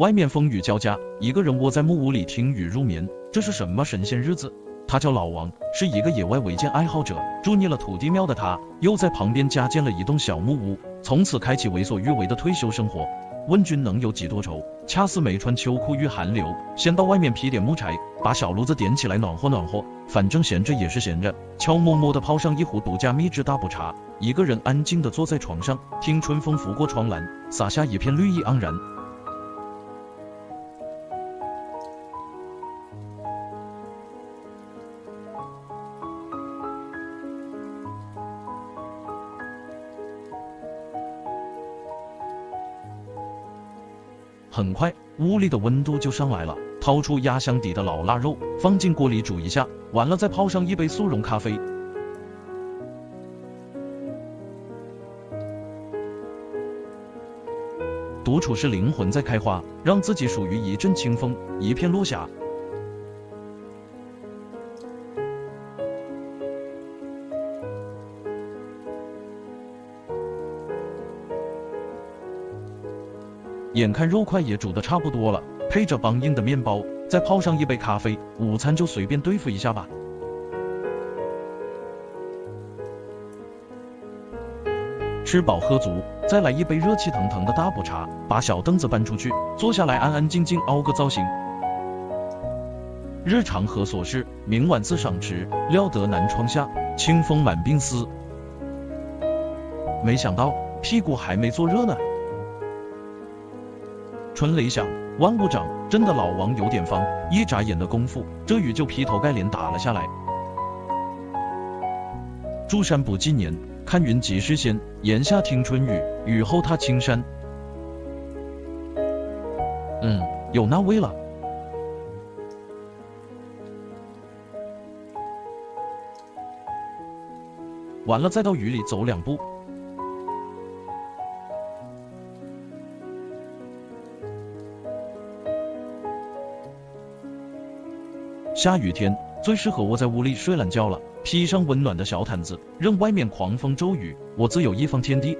外面风雨交加，一个人窝在木屋里听雨入眠。这是什么神仙日子？他叫老王，是一个野外违建爱好者。住腻了土地庙的他，又在旁边加建了一栋小木屋，从此开启为所欲为的退休生活。问君能有几多愁？恰似没穿秋裤遇寒流。先到外面劈点木柴，把小炉子点起来暖和暖和。反正闲着也是闲着，悄默默地泡上一壶独家秘制大补茶，一个人安静地坐在床上，听春风拂过窗栏，洒下一片绿意盎然。很快，屋里的温度就上来了。掏出压箱底的老腊肉，放进锅里煮一下，完了再泡上一杯速溶咖啡。独处是灵魂在开花，让自己属于一阵清风，一片落霞。眼看肉块也煮得差不多了，配着梆硬的面包，再泡上一杯咖啡，午餐就随便对付一下吧。吃饱喝足，再来一杯热气腾腾的大补茶，把小凳子搬出去，坐下来安安静静凹个造型。日常和琐事，明晚自赏识，料得南窗下，清风满鬓丝。没想到屁股还没坐热呢。春雷响，万物长，震得老王有点慌，一眨眼的功夫，这雨就劈头盖脸打了下来。住山不计年，看云即是仙，檐下听春雨，雨后踏青山。有那味了。完了再到雨里走两步。下雨天最适合窝在屋里睡懒觉了，披上温暖的小毯子，任外面狂风骤雨，我自有一方天地。